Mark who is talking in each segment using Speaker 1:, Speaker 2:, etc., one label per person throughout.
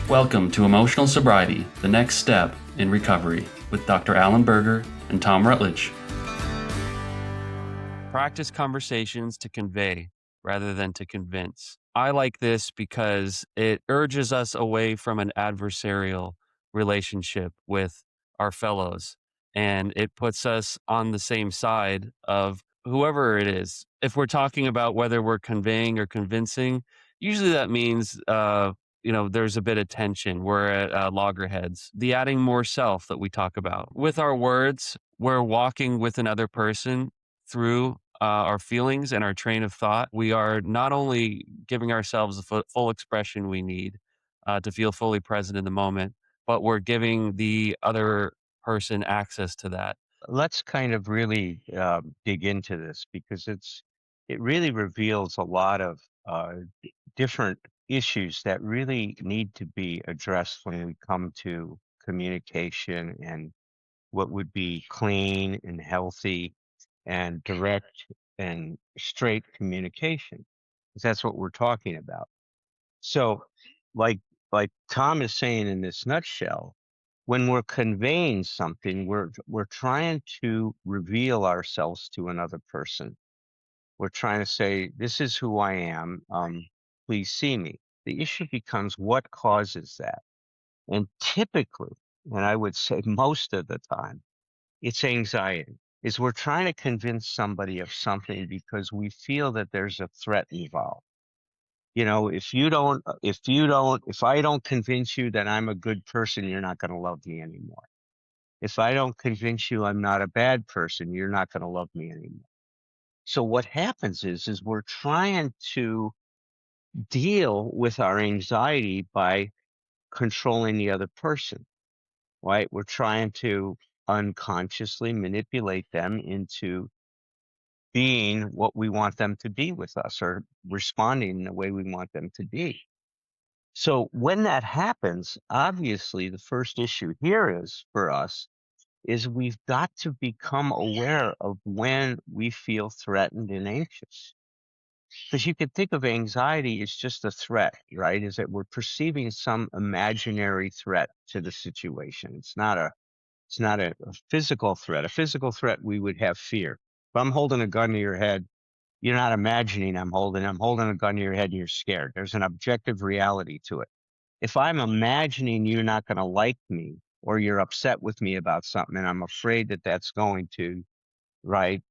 Speaker 1: Welcome to Emotional Sobriety, the next step in recovery, with Dr. Allen Berger and Tom Rutledge. Practice conversations to convey rather than to convince. I like this because it urges us away from an adversarial relationship with our fellows, and it puts us on the same side of whoever it is. If we're talking about whether we're conveying or convincing, usually that means there's a bit of tension. We're at loggerheads. The adding more self that we talk about. With our words, we're walking with another person through our feelings and our train of thought. We are not only giving ourselves the full expression we need to feel fully present in the moment, but we're giving the other person access to that.
Speaker 2: Let's kind of really dig into this because it really reveals a lot of different issues that really need to be addressed when we come to communication and what would be clean and healthy and direct and straight communication, 'cause that's what we're talking about. So, like like Tom is saying in this nutshell, when we're conveying something, we're trying to reveal ourselves to another person. We're trying to say, "This is who I am. Please see me." The issue becomes what causes that, and typically, and I would say most of the time, it's anxiety. Is we're trying to convince somebody of something because we feel that there's a threat involved. You know, if I don't convince you that I'm a good person, you're not going to love me anymore. If I don't convince you I'm not a bad person, you're not going to love me anymore. So what happens is we're trying to deal with our anxiety by controlling the other person, right? We're trying to unconsciously manipulate them into being what we want them to be with us or responding the way we want them to be. So when that happens, obviously the first issue here is for us is we've got to become aware of when we feel threatened and anxious. Because you could think of anxiety as just a threat, right? Is that we're perceiving some imaginary threat to the situation. It's not a physical threat. A physical threat, we would have fear. If I'm holding a gun to your head, you're not imagining I'm holding a gun to your head and you're scared. There's an objective reality to it. If I'm imagining you're not going to like me or you're upset with me about something and I'm afraid that that's going to, right,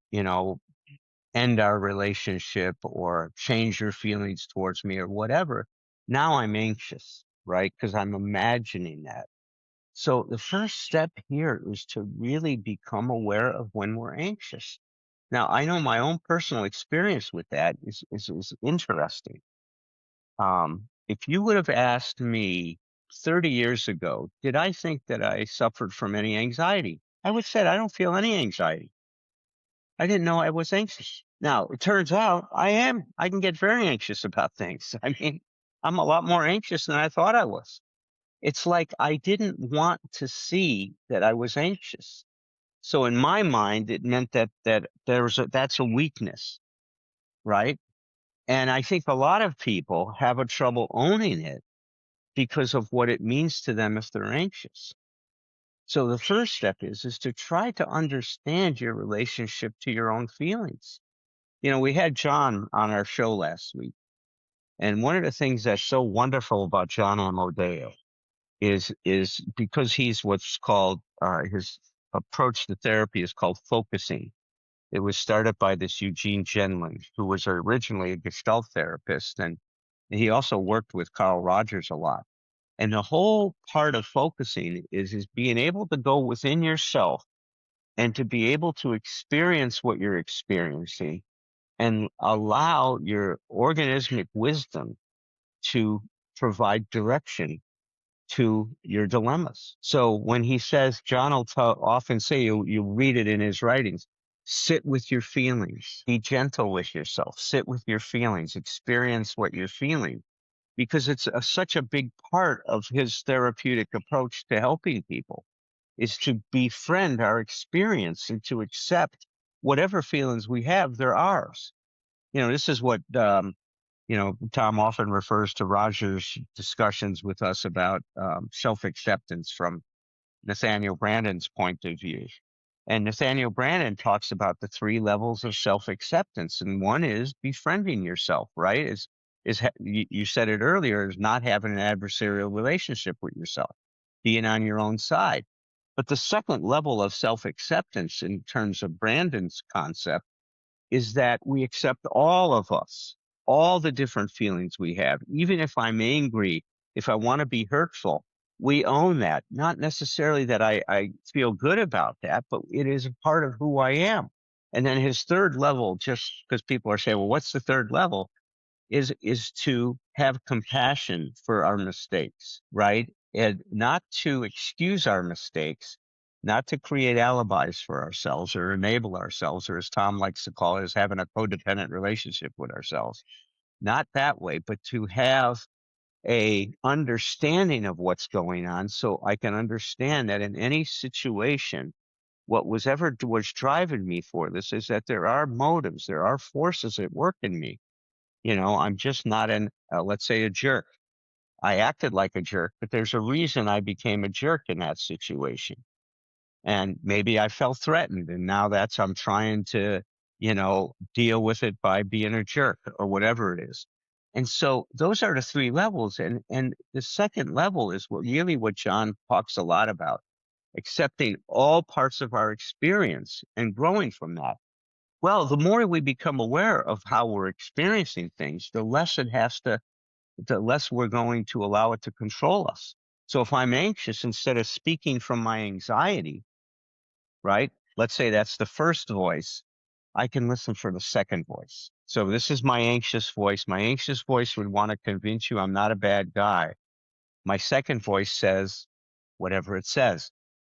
Speaker 2: end our relationship or change your feelings towards me or whatever, now I'm anxious, right? Because I'm imagining that. So the first step here is to really become aware of when we're anxious. Now, I know my own personal experience with that is interesting. If you would have asked me 30 years ago, did I think that I suffered from any anxiety? I would have said, I don't feel any anxiety. I didn't know I was anxious. Now, it turns out I am. I can get very anxious about things. I mean, I'm a lot more anxious than I thought I was. It's like I didn't want to see that I was anxious. So in my mind, it meant that that's a weakness, right? And I think a lot of people have a trouble owning it because of what it means to them if they're anxious. So the first step is to try to understand your relationship to your own feelings. You know, we had John on our show last week, and one of the things that's so wonderful about John Ammodeo is because he's what's called his approach to therapy is called focusing. It was started by this Eugene Genlin, who was originally a Gestalt therapist, and he also worked with Carl Rogers a lot. And the whole part of focusing is being able to go within yourself and to be able to experience what you're experiencing and allow your organismic wisdom to provide direction to your dilemmas. So when he says, John will often say, you read it in his writings, sit with your feelings, be gentle with yourself, sit with your feelings, experience what you're feeling, because it's such a big part of his therapeutic approach to helping people is to befriend our experience and to accept whatever feelings we have, they're ours. You know, this is what Tom often refers to Roger's discussions with us about self-acceptance from Nathaniel Branden's point of view. And Nathaniel Branden talks about the three levels of self-acceptance, and one is befriending yourself, right? You said it earlier, is not having an adversarial relationship with yourself, being on your own side. But the second level of self-acceptance, in terms of Branden's concept, is that we accept all of us, all the different feelings we have. Even if I'm angry, if I want to be hurtful, we own that. Not necessarily that I feel good about that, but it is a part of who I am. And then his third level, just because people are saying, well, what's the third level? Is to have compassion for our mistakes, right? And not to excuse our mistakes, not to create alibis for ourselves or enable ourselves, or as Tom likes to call it, is having a codependent relationship with ourselves. Not that way, but to have a understanding of what's going on, so I can understand that in any situation, was driving me for this is that there are motives, there are forces at work in me. I'm just not let's say, a jerk. I acted like a jerk, but there's a reason I became a jerk in that situation. And maybe I felt threatened. And now I'm trying to, deal with it by being a jerk or whatever it is. And so those are the three levels. And the second level is what John talks a lot about, accepting all parts of our experience and growing from that. Well, the more we become aware of how we're experiencing things, the less we're going to allow it to control us. So if I'm anxious, instead of speaking from my anxiety, right? Let's say that's the first voice, I can listen for the second voice. So this is my anxious voice. My anxious voice would want to convince you I'm not a bad guy. My second voice says whatever it says.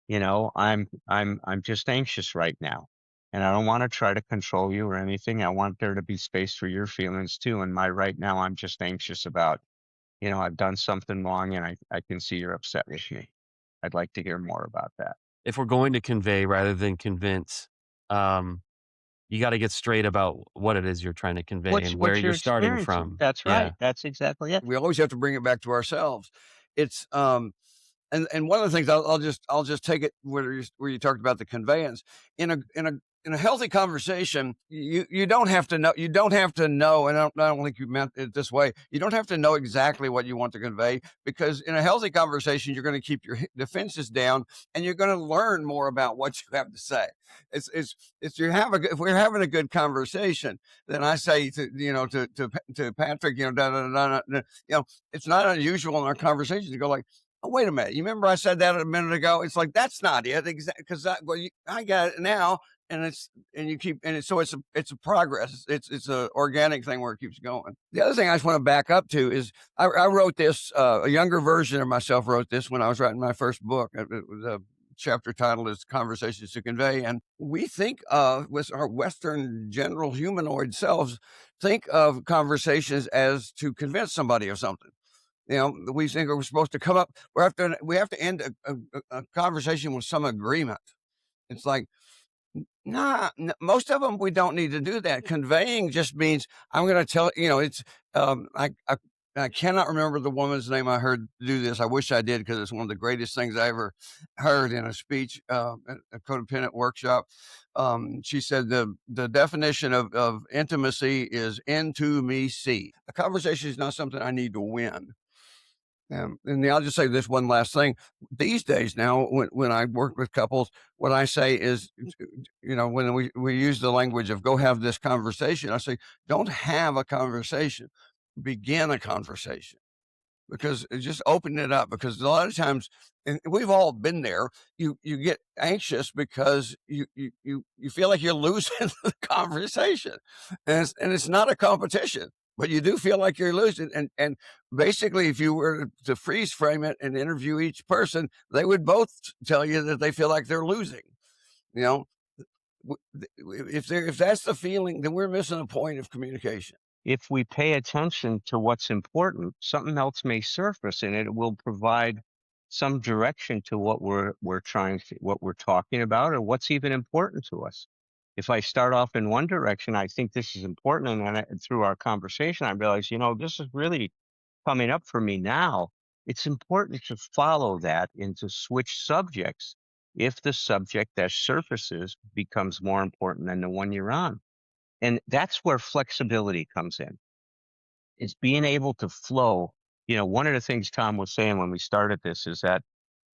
Speaker 2: I'm just anxious right now. And I don't want to try to control you or anything. I want there to be space for your feelings too. And my right now, I'm just anxious about, I've done something wrong and I can see you're upset with me. I'd like to hear more about that.
Speaker 1: If we're going to convey rather than convince, um, you gotta get straight about what it is you're trying to convey
Speaker 2: What's
Speaker 1: and where
Speaker 2: what
Speaker 1: you're
Speaker 2: you're
Speaker 1: starting
Speaker 2: experiencing.
Speaker 1: from.
Speaker 2: That's
Speaker 1: Yeah.
Speaker 2: right. That's exactly it.
Speaker 3: We always have to bring it back to ourselves. It's and one of the things I'll just take it where you talked about the conveyance in a healthy conversation. You don't have to know, and I don't think you meant it this way. You don't have to know exactly what you want to convey, because in a healthy conversation you're going to keep your defenses down and you're going to learn more about what you have to say. It's if we're having a good conversation, then I say to Patrick, da, da, da, da, da, it's not unusual in our conversations to go like, oh, wait a minute. You remember I said that a minute ago? It's like, that's not it. Exactly. Because I got it now. It's a progress. It's a organic thing where it keeps going. The other thing I just want to back up to is I wrote this, a younger version of myself wrote this when I was writing my first book. The chapter title is Conversations to Convey. And we think of, with our Western general humanoid selves, think of conversations as to convince somebody of something. We think we're supposed to come up. We have to end a conversation with some agreement. It's like, nah, most of them we don't need to do that. Conveying just means I'm going to tell. It's I cannot remember the woman's name I heard do this. I wish I did, because it's one of the greatest things I ever heard in a speech at a codependent workshop. She said the definition of intimacy is into me see. A conversation is not something I need to win. And I'll just say this one last thing. These days now, when I work with couples, what I say is, when we use the language of go have this conversation, I say, don't have a conversation, begin a conversation. Because just open it up, because a lot of times, and we've all been there, you get anxious because you feel like you're losing the conversation, and it's not a competition, but you do feel like you're losing. And basically, if you were to freeze frame it and interview each person, they would both tell you that they feel like they're losing. You know, if that's the feeling, then we're missing a point of communication.
Speaker 2: If we pay attention to what's important, something else may surface and it will provide some direction to what we're talking about, or what's even important to us. If I start off in one direction, I think this is important, and then through our conversation, I realize, this is really coming up for me now. It's important to follow that and to switch subjects if the subject that surfaces becomes more important than the one you're on. And that's where flexibility comes in. It's being able to flow. One of the things Tom was saying when we started this is that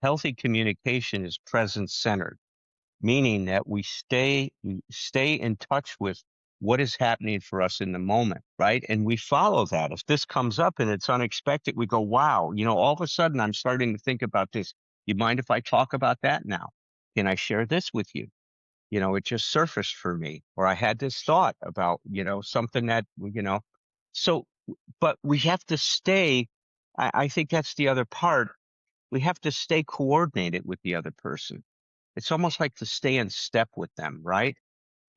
Speaker 2: healthy communication is presence centered, meaning that we stay in touch with what is happening for us in the moment, right? And we follow that. If this comes up and it's unexpected, we go, wow, all of a sudden I'm starting to think about this. You mind if I talk about that now? Can I share this with you? It just surfaced for me, or I had this thought about, something that. So, but we have to stay. I think that's the other part. We have to stay coordinated with the other person. It's almost like to stay in step with them, right?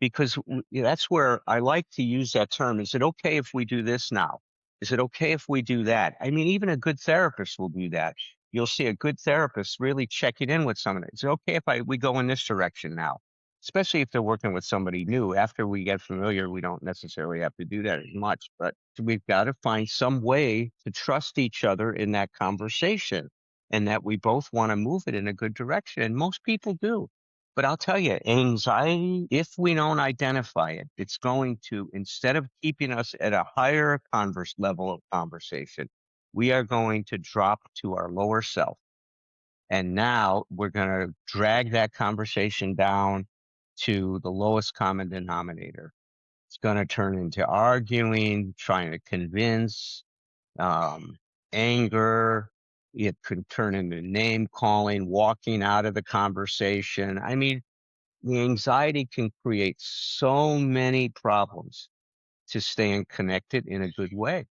Speaker 2: Because that's where I like to use that term. Is it okay if we do this now? Is it okay if we do that? I mean, even a good therapist will do that. You'll see a good therapist really checking in with someone. Is it okay if we go in this direction now? Especially if they're working with somebody new. After we get familiar, we don't necessarily have to do that as much, but we've got to find some way to trust each other in that conversation and that we both want to move it in a good direction. And most people do. But I'll tell you, anxiety, if we don't identify it, it's going to, instead of keeping us at a higher level of conversation, we are going to drop to our lower self. And now we're going to drag that conversation down to the lowest common denominator. It's going to turn into arguing, trying to convince, um, anger. It could turn into name calling, walking out of the conversation. I mean, the anxiety can create so many problems to staying connected in a good way.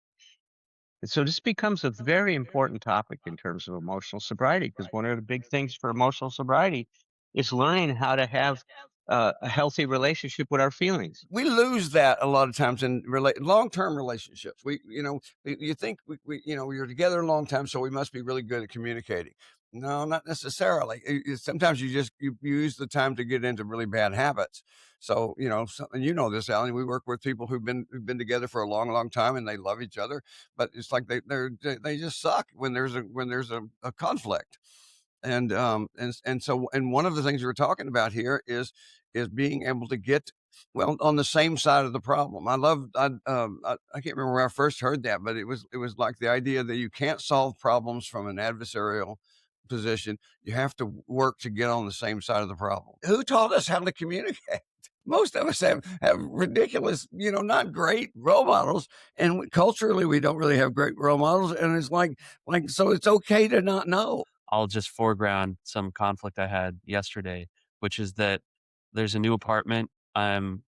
Speaker 2: And so this becomes a very important topic in terms of emotional sobriety, because one of the big things for emotional sobriety is learning how to have a healthy relationship with our feelings.
Speaker 3: We lose that a lot of times in long-term relationships. You think you're together a long time, so we must be really good at communicating. No, not necessarily. Sometimes you use the time to get into really bad habits. So, and you know this, Alan. We work with people who've been together for a long, long time, and they love each other, but it's like they just suck when there's a conflict. And one of the things we're talking about here is being able to get on the same side of the problem. I can't remember where I first heard that, but it was like the idea that you can't solve problems from an adversarial position. You have to work to get on the same side of the problem. Who taught us how to communicate? Most of us have ridiculous, not great role models, and culturally we don't really have great role models. And it's like so it's okay to not know.
Speaker 1: I'll just foreground some conflict I had yesterday, which is that there's a new apartment I'm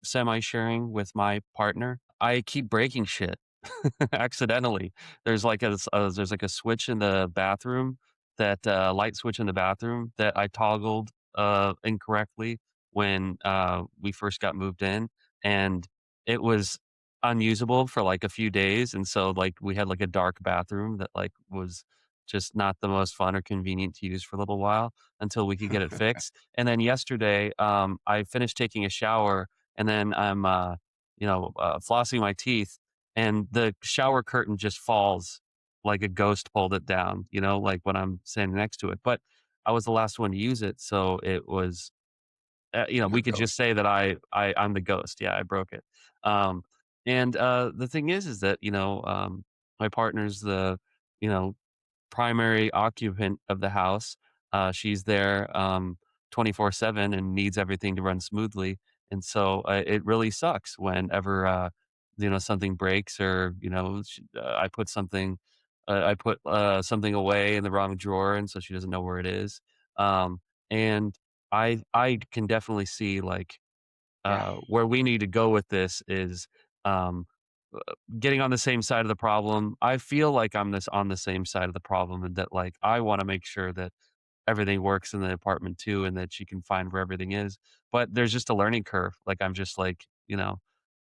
Speaker 1: semi-sharing with my partner. I keep breaking shit accidentally. There's like a switch in the bathroom that light switch in the bathroom that I toggled incorrectly when we first got moved in, and it was unusable for like a few days, and so like we had like a dark bathroom that like was just not the most fun or convenient to use for a little while until we could get it fixed. And then yesterday, I finished taking a shower, and then I'm, flossing my teeth, and the shower curtain just falls like a ghost pulled it down, like when I'm standing next to it. But I was the last one to use it, so it was,
Speaker 3: Your
Speaker 1: we could
Speaker 3: ghost.
Speaker 1: just say that I'm the ghost. Yeah, I broke it. Um, and the thing is that my partner's the you know primary occupant of the house. She's there 24/7 and needs everything to run smoothly. And so it really sucks whenever something breaks, or I put something away in the wrong drawer, and so she doesn't know where it is. And I can definitely see like
Speaker 2: Yeah.
Speaker 1: where we need to go with this is um, getting on the same side of the problem. I feel like I'm this on the same side of the problem, and that like I want to make sure that everything works in the apartment too, and that she can find where everything is. But there's just a learning curve. Like I'm just like,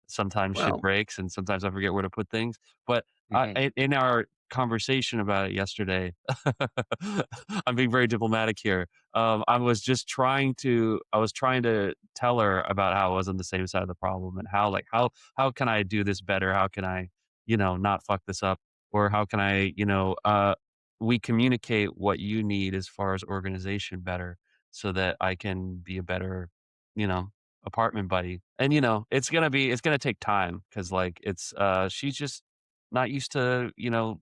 Speaker 1: sometimes shit
Speaker 3: Well,
Speaker 1: breaks and sometimes I forget where to put things. But
Speaker 2: Mhm.
Speaker 1: in our conversation about it yesterday. I'm being very diplomatic here. I was trying to tell her about how I was on the same side of the problem and how, like, how can I do this better? How can I, not fuck this up? Or how can I, we communicate what you need as far as organization better so that I can be a better, you know, apartment buddy. And, it's gonna take time because, like, she's just not used to,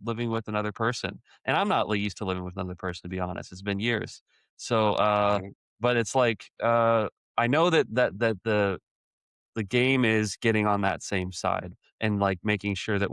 Speaker 1: living with another person. And I'm not used to living with another person, to be honest. It's been years. So,
Speaker 3: Right.
Speaker 1: but it's like, I know that the game is getting on that same side and, like, making sure that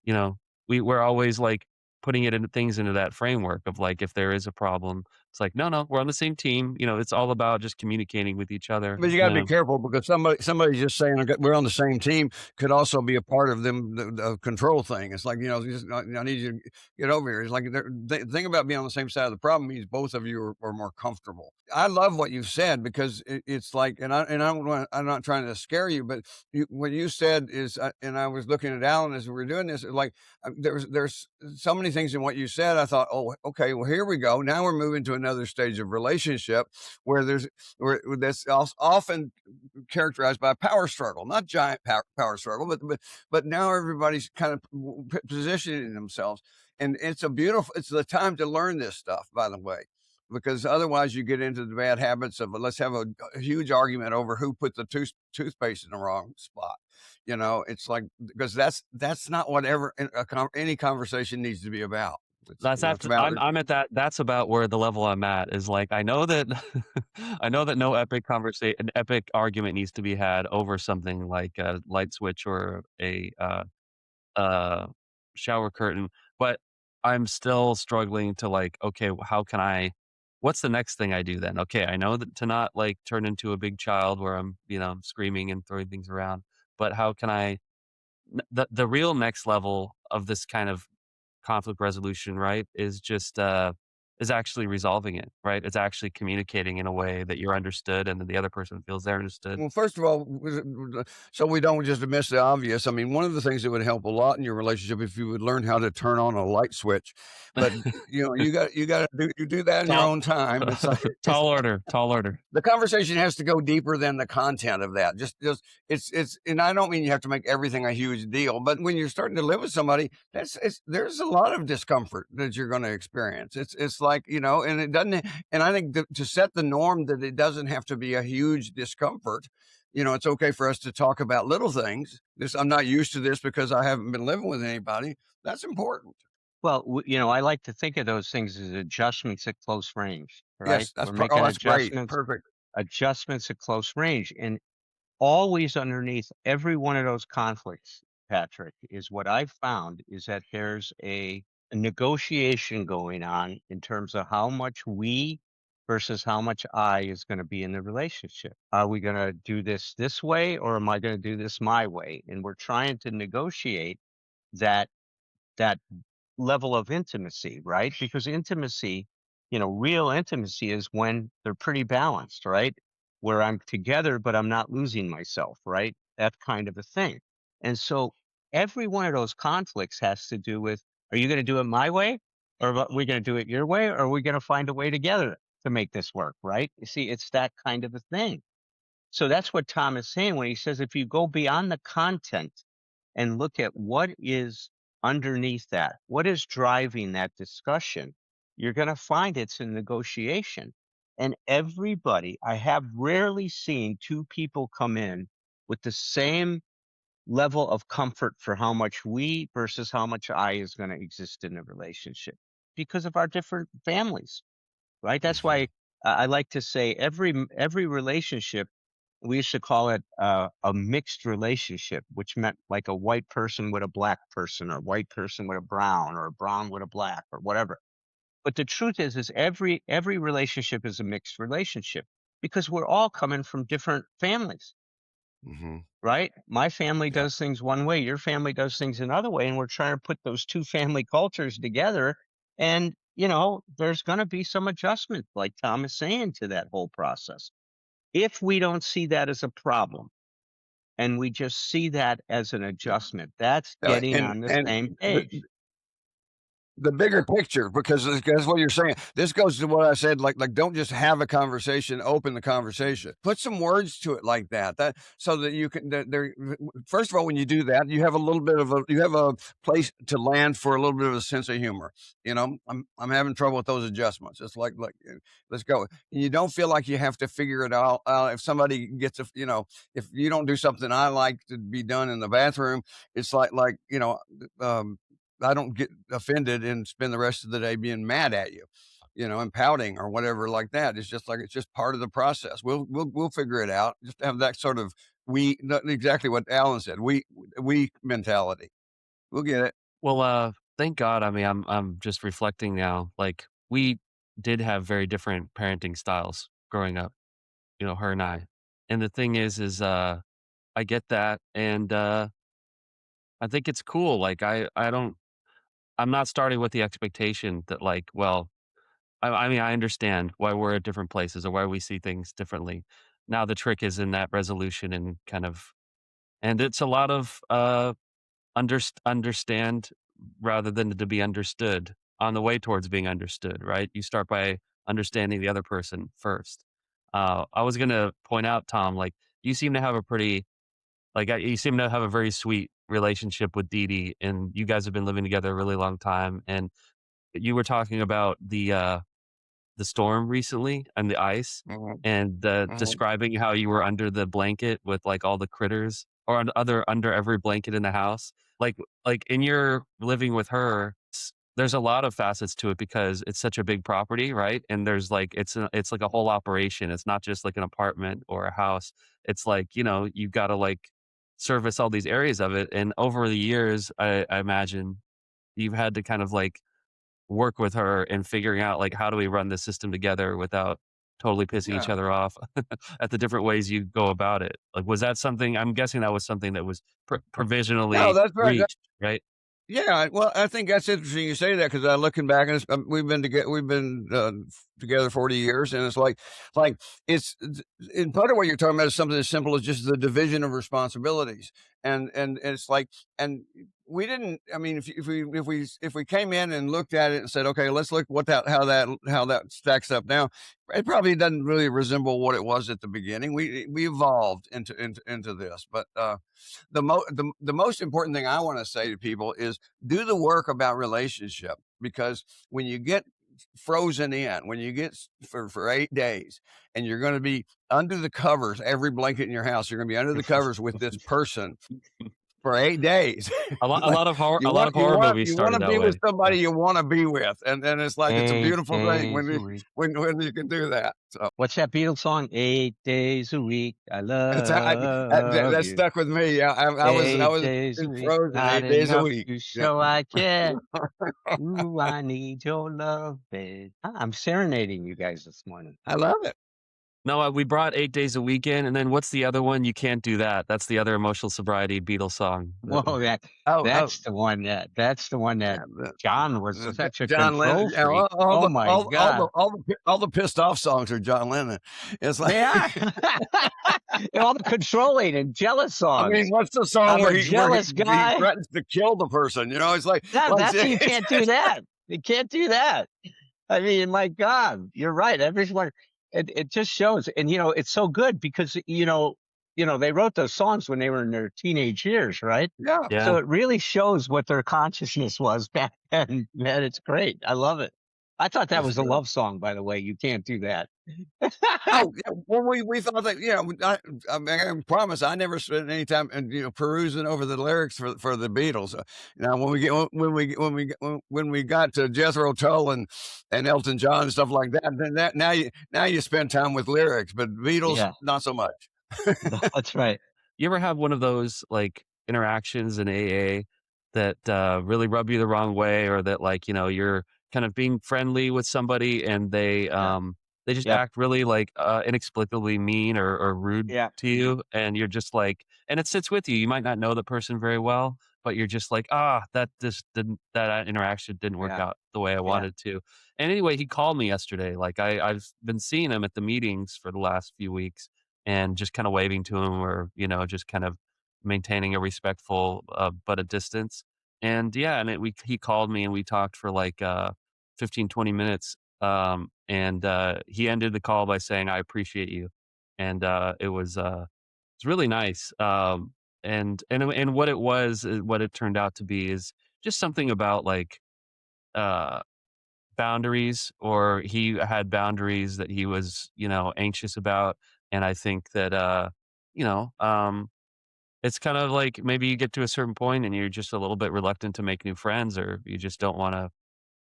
Speaker 1: you know, we're always, like, putting it into things into that framework of, like, if there is a problem, it's like, "No, no, we're on the same team." It's all about just communicating with each other.
Speaker 3: But you gotta be careful because somebody just saying, "Okay, we're on the same team," could also be a part of them the control thing. It's like, just, "I need you to get over here." It's like the thing about being on the same side of the problem means both of you are more comfortable. I love what you've said because it's like, I'm not trying to scare you, but what you said is, and I was looking at Alan as we were doing this, like, there's so many things in what you said. I thought, "Oh, okay, well, here we go. Now we're moving to another stage of relationship where that's often characterized by a power struggle, not giant power struggle, but now everybody's kind of positioning themselves, and it's the time to learn this stuff. By the way, because otherwise you get into the bad habits of let's have a huge argument over who put the toothpaste in the wrong spot. It's like because that's not whatever any conversation needs to be about. It's about
Speaker 1: I'm at that that's about where the level I'm at is, like, I know that I know that no an epic argument needs to be had over something like a light switch or a shower curtain, but I'm still struggling to, like, okay, what's the next thing I do then? Okay, I know that to not, like, turn into a big child where I'm, screaming and throwing things around, but how can the real next level of this kind of conflict resolution, right, is actually resolving it, right? It's actually communicating in a way that you're understood and that the other person feels they're understood.
Speaker 3: Well, first of all, so we don't just miss the obvious. I mean, one of the things that would help a lot in your relationship if you would learn how to turn on a light switch, but you do that in your
Speaker 1: Tall
Speaker 3: own time. It's like
Speaker 1: tall order, tall order.
Speaker 3: the conversation has to go deeper than the content of that. Just and I don't mean you have to make everything a huge deal, but when you're starting to live with somebody, there's a lot of discomfort that you're going to experience. It's like, and it doesn't, and I think to set the norm that it doesn't have to be a huge discomfort. It's okay for us to talk about little things. I'm not used to this because I haven't been living with anybody. That's important.
Speaker 2: Well, I like to think of those things as adjustments at close range, right?
Speaker 3: Yes,
Speaker 2: We're making
Speaker 3: that's great. Perfect.
Speaker 2: adjustments at close range. And always underneath every one of those conflicts, Patrick, is what I've found is that there's a negotiation going on in terms of how much we versus how much I is going to be in the relationship. Are we going to do this way or am I going to do this my way? And we're trying to negotiate that that level of intimacy, right? Because intimacy, real intimacy is when they're pretty balanced, right? Where I'm together, but I'm not losing myself, right? That kind of a thing. And so every one of those conflicts has to do with, are you going to do it my way? Or are we going to do it your way? Or are we going to find a way together to make this work, right? You see, it's that kind of a thing. So that's what Tom is saying when he says if you go beyond the content and look at what is underneath that, what is driving that discussion, you're going to find it's a negotiation. And everybody, I have rarely seen two people come in with the same level of comfort for how much we versus how much I is going to exist in the relationship because of our different families, right? That's
Speaker 3: Mhm.
Speaker 2: why I like to say every relationship we used to call it a mixed relationship, which meant like a white person with a black person, or a white person with a brown, or a brown with a black, or whatever. But the truth is every relationship is a mixed relationship because we're all coming from different families,
Speaker 3: Mhm.
Speaker 2: right? My family
Speaker 3: Yeah.
Speaker 2: does things one way, your family does things another way, and we're trying to put those two family cultures together. And there's going to be some adjustment, like Tom is saying, to that whole process. If we don't see that as a problem and we just see that as an adjustment, that's
Speaker 3: No,
Speaker 2: getting on the same
Speaker 3: the
Speaker 2: page.
Speaker 3: the bigger picture, because that's what you're saying. This goes to what I said, like don't just have a conversation, open the conversation. Put some words to it like that. That so that you can there first of all, when you do that, you have a little bit of you have a place to land for a little bit of a sense of humor. I'm having trouble with those adjustments. It's like let's go. You don't feel like you have to figure it all out. If somebody gets if you don't do something I like to be done in the bathroom, it's um I don't get offended and spend the rest of the day being mad at you, and pouting or whatever like that. It's just part of the process. We'll figure it out. Just have that sort of not exactly what Alan said. We mentality. We'll get it.
Speaker 1: Well, thank God. I mean, I'm just reflecting now. Like we did have very different parenting styles growing up, her and I. And the thing is I get that, and I think it's cool. Like I'm not starting with the expectation that like, well, I mean, I understand why we're at different places or why we see things differently. Now the trick is in that resolution and and it's a lot of understand rather than to be understood on the way towards being understood, right? You start by understanding the other person first. I was gonna point out, Tom, like you seem to have a pretty you seem to have a very sweet relationship with Deedee, and you guys have been living together a really long time. And you were talking about the storm recently and the ice,
Speaker 3: Mhm,
Speaker 1: and
Speaker 3: mhm.
Speaker 1: describing how you were under the blanket with like all the critters, or under every blanket in the house. Like in your living with her, there's a lot of facets to it because it's such a big property, right? And there's like it's like a whole operation. It's not just like an apartment or a house. It's like you've got to like service all these areas of it. And over the years, I imagine you've had to kind of like work with her in figuring out, like, how do we run this system together without totally pissing each
Speaker 3: Yeah.
Speaker 1: other off at the different ways you go about it. Like, was that something I'm guessing that was something that was
Speaker 3: No,
Speaker 1: provisionally
Speaker 3: that's right.
Speaker 1: reached, right?
Speaker 3: Yeah, well, I think that's interesting you say that because looking back, and we've been together 40 years, and it's like in part of what you're talking about is something as simple as just the division of responsibilities, and it's like, and we didn't. I mean, if we came in and looked at it and said, okay, let's look what that how that stacks up now, it probably doesn't really resemble what it was at the beginning. We evolved into this, but the most important thing I want to say to people is do the work about relationship, because when you get frozen in, when you get for 8 days, and you're going to be under the covers, every blanket in your house, you're going to be under the covers with this person for 8 days. Like
Speaker 1: A lot of horror movies
Speaker 3: you want
Speaker 1: started
Speaker 3: to
Speaker 1: that
Speaker 3: be with
Speaker 1: way. Yeah.
Speaker 3: somebody you want to be with, and it's like it's a
Speaker 2: 8
Speaker 3: beautiful thing
Speaker 2: days a week.
Speaker 3: when you can do that. So
Speaker 2: What's that Beatles song? 8 days a week. I love
Speaker 3: that
Speaker 2: you.
Speaker 3: stuck with me. Yeah, I
Speaker 2: 8
Speaker 3: was
Speaker 2: days a
Speaker 3: in
Speaker 2: week.
Speaker 3: frozen
Speaker 2: Not
Speaker 3: 8 days a
Speaker 2: enough
Speaker 3: week.
Speaker 2: to
Speaker 3: Yeah.
Speaker 2: show I care. Ooh, I need your love, babe. I'm serenading you guys this morning.
Speaker 3: I love it.
Speaker 1: No, we brought 8 Days a Weekend, and then what's the other one? You Can't Do That. That's the other Emotional Sobriety Beatles song.
Speaker 2: Whoa,
Speaker 3: Oh, oh,
Speaker 2: that's the one that
Speaker 3: yeah,
Speaker 2: John was
Speaker 3: the
Speaker 2: such a
Speaker 3: John Lennon.
Speaker 2: control
Speaker 3: Yeah,
Speaker 2: freak. Oh my God.
Speaker 3: all the pissed off songs are John Lennon. It's like,
Speaker 2: They are. All the controlling and jealous
Speaker 3: I mean,
Speaker 2: songs.
Speaker 3: what's the song
Speaker 2: I'm
Speaker 3: where
Speaker 2: a jealous
Speaker 3: he
Speaker 2: guy.
Speaker 3: threatens to kill the person? It's
Speaker 2: Yeah,
Speaker 3: like
Speaker 2: that's you can't do that. You can't do that. I mean, my God, you're right. Everyone, it just shows, and it's so good because they wrote those songs when they were in their teenage years, right?
Speaker 3: yeah.
Speaker 1: Yeah.
Speaker 2: So it really shows what their consciousness was back then. Man, it's great. I love it. I thought that
Speaker 3: That's
Speaker 2: was a
Speaker 3: good.
Speaker 2: love song, by the way. You can't do that.
Speaker 3: Oh, yeah, well, we thought that, I mean, I promise I never spent any time and, perusing over the lyrics for the Beatles. Now, when we got to Jethro Tull and Elton John and stuff like that, then now you spend time with lyrics, but Beatles
Speaker 2: Yeah,
Speaker 3: not so much.
Speaker 2: that's right.
Speaker 1: You ever have one of those, like, interactions in AA that, really rub you the wrong way, or that, like, you're kind of being friendly with somebody and
Speaker 2: Yeah.
Speaker 1: they just
Speaker 2: Yep.
Speaker 1: act really, like, inexplicably mean or rude
Speaker 2: Yeah.
Speaker 1: to you, and you're just like, and it sits with you. You might not know the person very well, but you're just like, "Ah, that interaction didn't work
Speaker 2: Yeah.
Speaker 1: out the way I
Speaker 2: Yeah.
Speaker 1: wanted to." And anyway, he called me yesterday. Like, I've been seeing him at the meetings for the last few weeks, and just kind of waving to him, or just kind of maintaining a respectful but a distance. And yeah, and he called me and we talked for like 15, 20 minutes. And he ended the call by saying, "I appreciate you." And it's really nice. And what it was, what it turned out to be is just something about like uh boundaries, or he had boundaries that he was, anxious about. And I think that you know, it's kind of like maybe you get to a certain point and you're just a little bit reluctant to make new friends, or you just don't want to,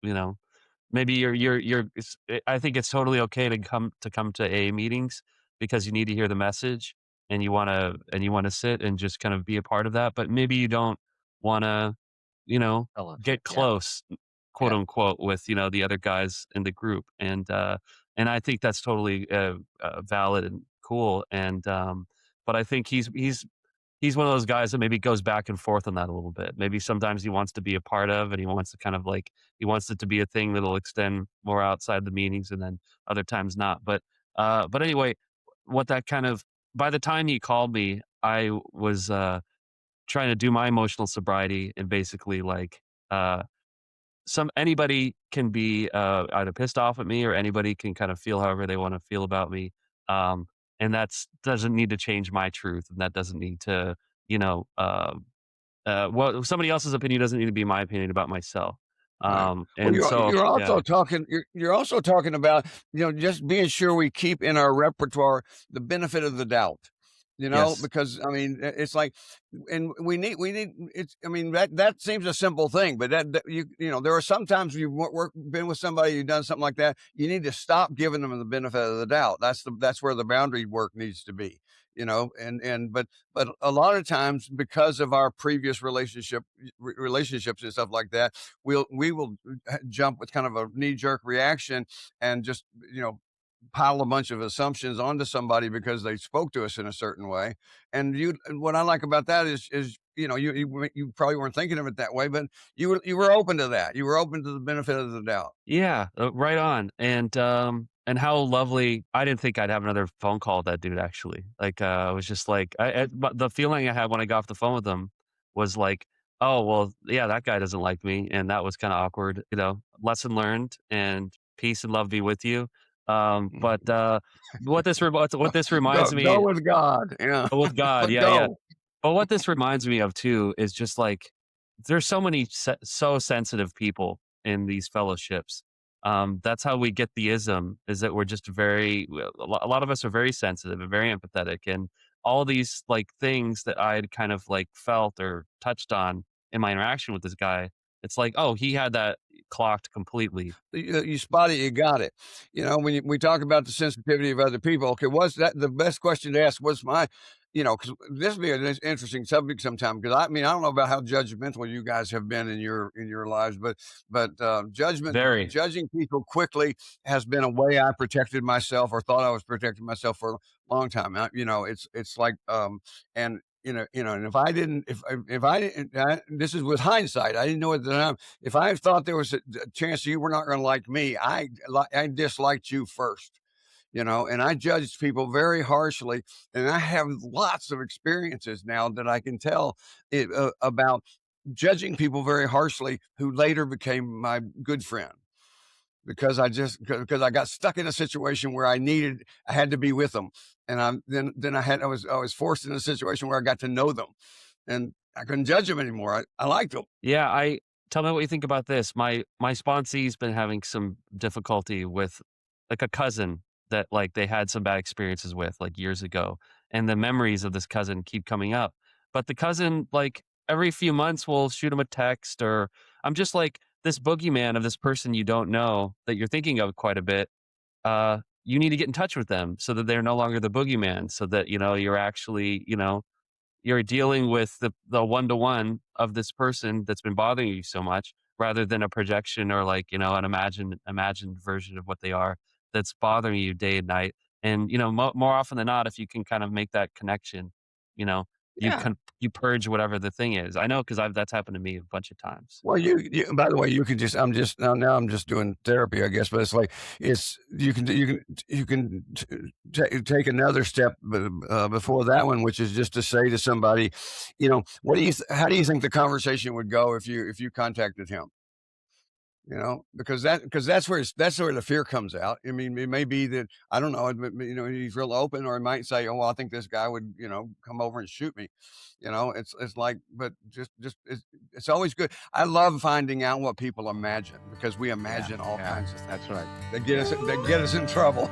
Speaker 1: you know, maybe I think it's totally okay to come to AA meetings because you need to hear the message, and you want to sit and just kind of be a part of that, but maybe you don't want to, you know,
Speaker 3: Fellowship.
Speaker 1: get
Speaker 3: Yeah.
Speaker 1: close, quote
Speaker 3: Yeah.
Speaker 1: unquote, with, the other guys in the group. And I think that's totally valid and cool. But I think he's one of those guys that maybe goes back and forth on that a little bit. Maybe sometimes he wants to be a part of, and he wants to kind of like he wants it to be a thing that'll extend more outside the meetings, and then other times not. But anyway, what that kind of by the time he called me, I was trying to do my emotional sobriety, and basically like uh anybody can be either pissed off at me, or anybody can kind of feel however they want to feel about me. Um, and that's doesn't need to change my truth, and that doesn't need to, you know, well, somebody else's opinion doesn't need to be my opinion about myself.
Speaker 3: Right. Well,
Speaker 1: And so,
Speaker 3: you're also
Speaker 1: yeah,
Speaker 3: talking you're also talking about, just being sure we keep in our repertoire the benefit of the doubt,
Speaker 1: yes,
Speaker 3: because I mean, it's like, and we need it's I mean, that seems a simple thing, but that there are sometimes you've been with somebody, you've done something like that, you need to stop giving them the benefit of the doubt. That's where the boundary work needs to be, but a lot of times, because of our previous relationships and stuff like that, we will jump with kind of a knee-jerk reaction and just, pile a bunch of assumptions onto somebody because they spoke to us in a certain way. And what I like about that is, you probably weren't thinking of it that way, but you were open to that. You were open to the benefit of the doubt.
Speaker 1: yeah, right on. And how lovely. I didn't think I'd have another phone call with that dude. Actually, like, I was just like, but the feeling I had when I got off the phone with him was like, oh well, yeah, that guy doesn't like me, and that was kind of awkward. Lesson learned, and peace and love be with you. But
Speaker 3: Mhm.
Speaker 1: what this reminds
Speaker 3: Go
Speaker 1: me
Speaker 3: with God. Yeah.
Speaker 1: with God,
Speaker 3: But
Speaker 1: yeah, yeah.
Speaker 3: go.
Speaker 1: But what this reminds me of too is just like there's so many so sensitive people in these fellowships. That's how we get the ism, is that we're just a lot of us are very sensitive and very empathetic, and all these like things that I'd kind of like felt or touched on in my interaction with this guy. It's like, oh, he had that clocked completely.
Speaker 3: You spot it, you got it. When we talk about the sensitivity of other people, okay, was that the best question to ask? Was my, because this would be an interesting subject sometime. Because I mean, I don't know about how judgmental you guys have been in your lives, but
Speaker 1: Very.
Speaker 3: judging people quickly has been a way I protected myself, or thought I was protecting myself, for a long time. It's like, and if I didn't, this is with hindsight. I didn't know at the time. If I thought there was a chance you were not going to like me, I disliked you first, and I judged people very harshly. And I have lots of experiences now that I can tell about judging people very harshly who later became my good friend, because I got stuck in a situation where I had to be with them. And then I was forced in a situation where I got to know them, and I couldn't judge them anymore. I liked them.
Speaker 1: Yeah, I tell me what you think about this. My sponsee's been having some difficulty with like a cousin that like they had some bad experiences with like years ago, and the memories of this cousin keep coming up. But the cousin like every few months will shoot him a text, or I'm just like this boogeyman of this person you don't know that you're thinking of quite a bit. You need to get in touch with them so that they're no longer the boogeyman, so that you're actually, you're dealing with the one-to-one of this person that's been bothering you so much, rather than a projection, or like, an imagined version of what they are that's bothering you day and night. And, more often than not, if you can kind of make that connection, you know,
Speaker 3: Yeah.
Speaker 1: You purge whatever the thing is. I know because that's happened to me a bunch of times.
Speaker 3: Well, by the way, you can just, now I'm just doing therapy, I guess, but it's like, take another step before that one, which is just to say to somebody, how do you think the conversation would go if you contacted him? Because that's where the fear comes out. I mean, it may be that, I don't know, he's real open, or he might say, "Oh, well, I think this guy would, come over and shoot me." It's like, but it's always good. I love finding out what people imagine, because we
Speaker 2: Yeah,
Speaker 3: imagine all
Speaker 2: yeah,
Speaker 3: kinds of things
Speaker 2: that's right.
Speaker 3: that get us in trouble.